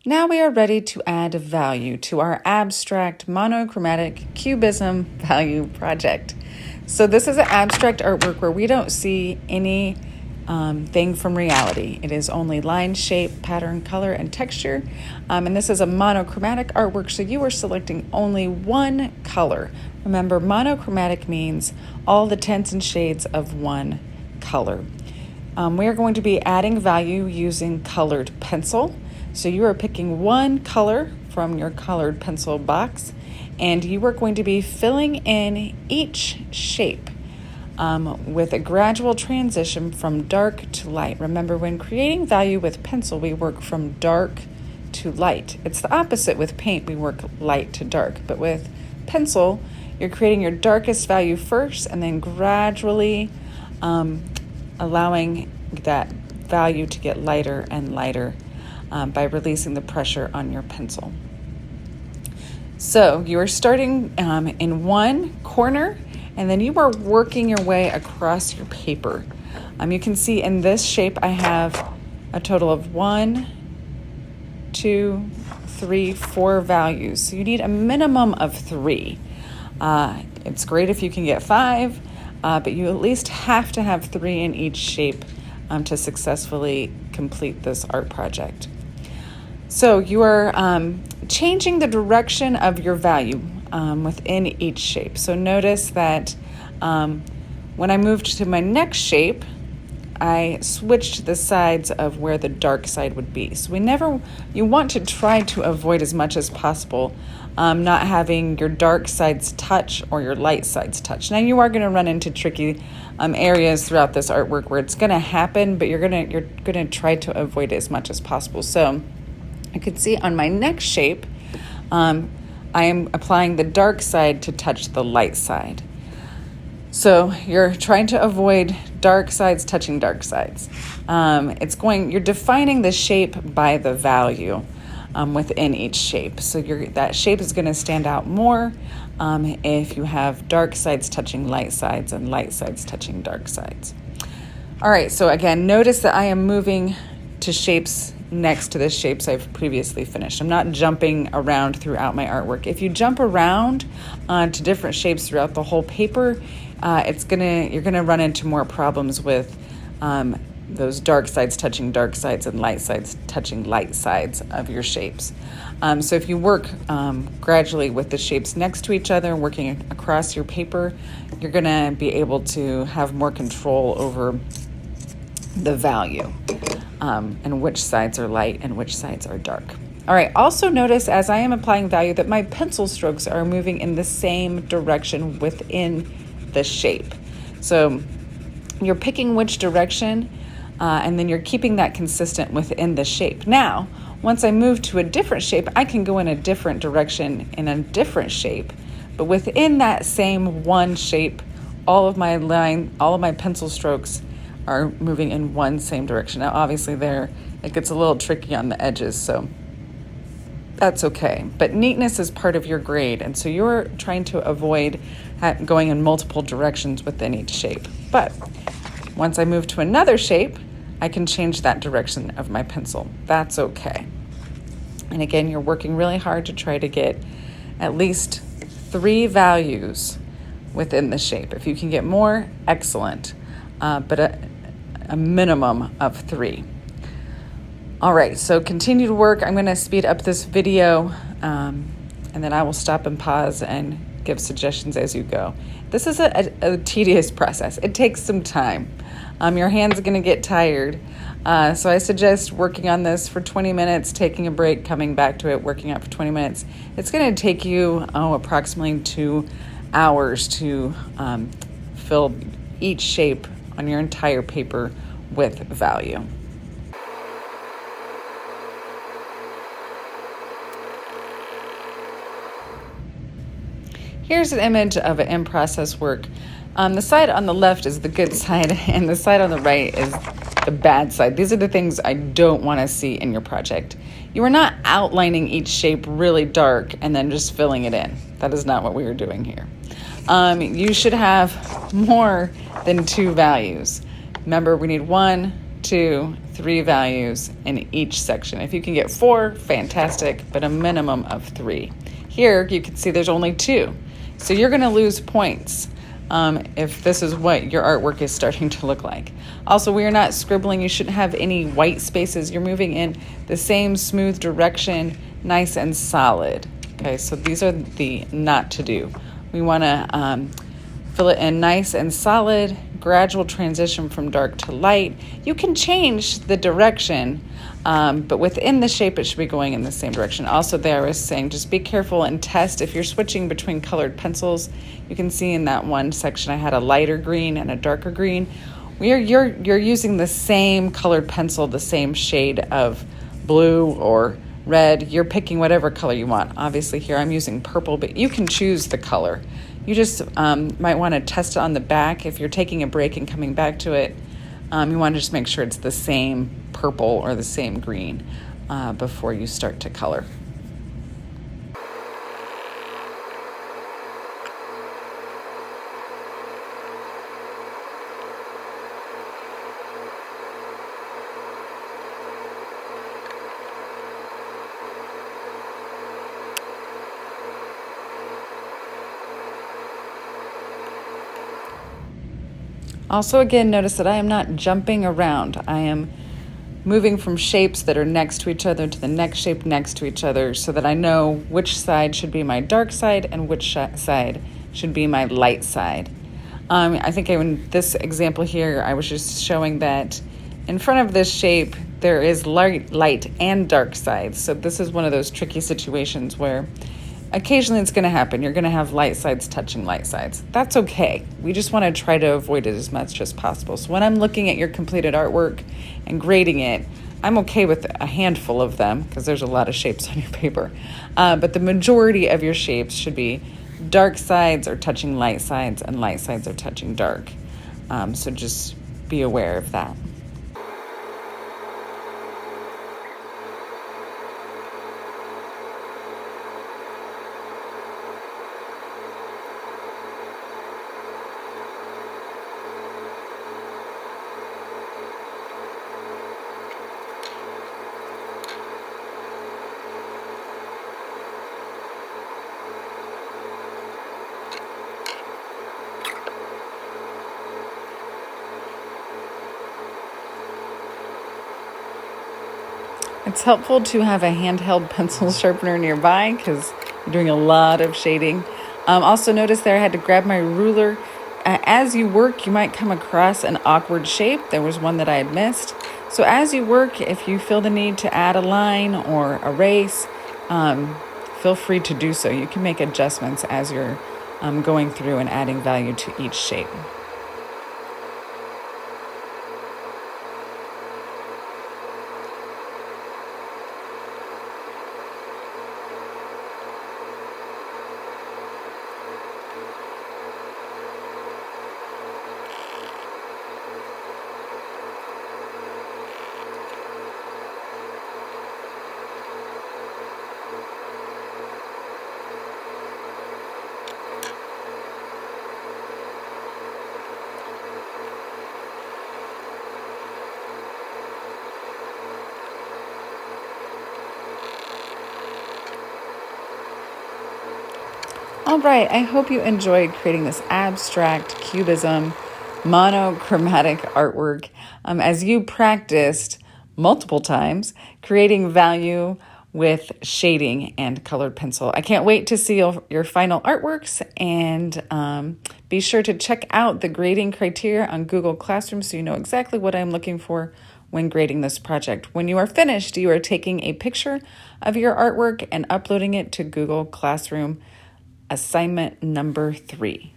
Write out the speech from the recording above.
Now we are ready to add value to our abstract monochromatic Cubism value project. So this is an abstract artwork where we don't see any thing from reality. It is only line, shape, pattern, color, and texture. And this is a monochromatic artwork, so you are selecting only one color. Remember, monochromatic means all the tints and shades of one color. We are going to be adding value using colored pencil. So you are picking one color from your colored pencil box, and you are going to be filling in each shape with a gradual transition from dark to light. Remember, when creating value with pencil, we work from dark to light. It's the opposite with paint. We work light to dark. But with pencil, you're creating your darkest value first and then gradually allowing that value to get lighter and lighter by releasing the pressure on your pencil. So you are starting in one corner, and then you are working your way across your paper. You can see in this shape I have a total of 1, 2, 3, 4 values. So you need a minimum of 3. It's great if you can get 5, but you at least have to have 3 in each shape to successfully complete this art project. So you are changing the direction of your value within each shape. So notice that when I moved to my next shape, I switched the sides of where the dark side would be. So you want to try to avoid as much as possible not having your dark sides touch or your light sides touch. Now you are going to run into tricky areas throughout this artwork where it's going to happen, but you're going to try to avoid it as much as possible. So you can see on my next shape, I am applying the dark side to touch the light side. So you're trying to avoid dark sides touching dark sides. You're defining the shape by the value within each shape. So that shape is going to stand out more if you have dark sides touching light sides and light sides touching dark sides. All right, so again, notice that I am moving to shapes next to the shapes I've previously finished. I'm not jumping around throughout my artwork. If you jump around to different shapes throughout the whole paper, you're gonna run into more problems with those dark sides touching dark sides and light sides touching light sides of your shapes. So if you work gradually with the shapes next to each other, working across your paper, you're gonna be able to have more control over the value and which sides are light and which sides are dark. All right, also notice as I am applying value that my pencil strokes are moving in the same direction within the shape. So you're picking which direction and then you're keeping that consistent within the shape. Now, once I move to a different shape, I can go in a different direction in a different shape, but within that same one shape, all of my pencil strokes are moving in one same direction. Now, obviously it gets a little tricky on the edges, so that's okay. But neatness is part of your grade, and so you're trying to avoid going in multiple directions within each shape. But once I move to another shape, I can change that direction of my pencil. That's okay. And again, you're working really hard to try to get at least 3 values within the shape. If you can get more, excellent. But a minimum of 3. All right, so continue to work. I'm going to speed up this video, and then I will stop and pause and give suggestions as you go. This is a tedious process. It takes some time. Your hands are going to get tired. So I suggest working on this for 20 minutes, taking a break, coming back to it, working out for 20 minutes. It's going to take you approximately 2 hours to fill each shape on your entire paper with value. Here's an image of an in-process work. The side on the left is the good side, and the side on the right is the bad side. These are the things I don't want to see in your project. You are not outlining each shape really dark and then just filling it in. That is not what we are doing here. You should have more than 2 values. Remember, we need 1, 2, 3 values in each section. If you can get 4, fantastic, but a minimum of 3. Here, you can see there's only 2. So you're going to lose points if this is what your artwork is starting to look like. Also, we are not scribbling. You shouldn't have any white spaces. You're moving in the same smooth direction, nice and solid. Okay, so these are the not to do. We want to fill it in nice and solid, gradual transition from dark to light. You can change the direction, but within the shape, it should be going in the same direction. Also, there I was saying, just be careful and test if you're switching between colored pencils. You can see in that one section I had a lighter green and a darker green. You're using the same colored pencil, the same shade of blue or red. You're picking whatever color you want. Obviously here I'm using purple, but you can choose the color. You just might want to test it on the back. If you're taking a break and coming back to it, you want to just make sure it's the same purple or the same green before you start to color. Also, again, notice that I am not jumping around. I am moving from shapes that are next to each other to the next shape next to each other so that I know which side should be my dark side and which side should be my light side. I think in this example here, I was just showing that in front of this shape, there is light and dark sides. So this is one of those tricky situations where occasionally it's going to happen. You're going to have light sides touching light sides. That's okay. We just want to try to avoid it as much as possible. So when I'm looking at your completed artwork and grading it, I'm okay with a handful of them because there's a lot of shapes on your paper. But the majority of your shapes should be dark sides are touching light sides and light sides are touching dark. So just be aware of that. It's helpful to have a handheld pencil sharpener nearby because you're doing a lot of shading. Also notice there I had to grab my ruler. As you work, you might come across an awkward shape. There was one that I had missed. So as you work, if you feel the need to add a line or erase, feel free to do so. You can make adjustments as you're going through and adding value to each shape. All right, I hope you enjoyed creating this abstract cubism monochromatic artwork as you practiced multiple times creating value with shading and colored pencil. I can't wait to see your final artworks, and be sure to check out the grading criteria on Google Classroom so you know exactly what I'm looking for when grading this project. When you are finished, you are taking a picture of your artwork and uploading it to Google Classroom. Assignment number 3.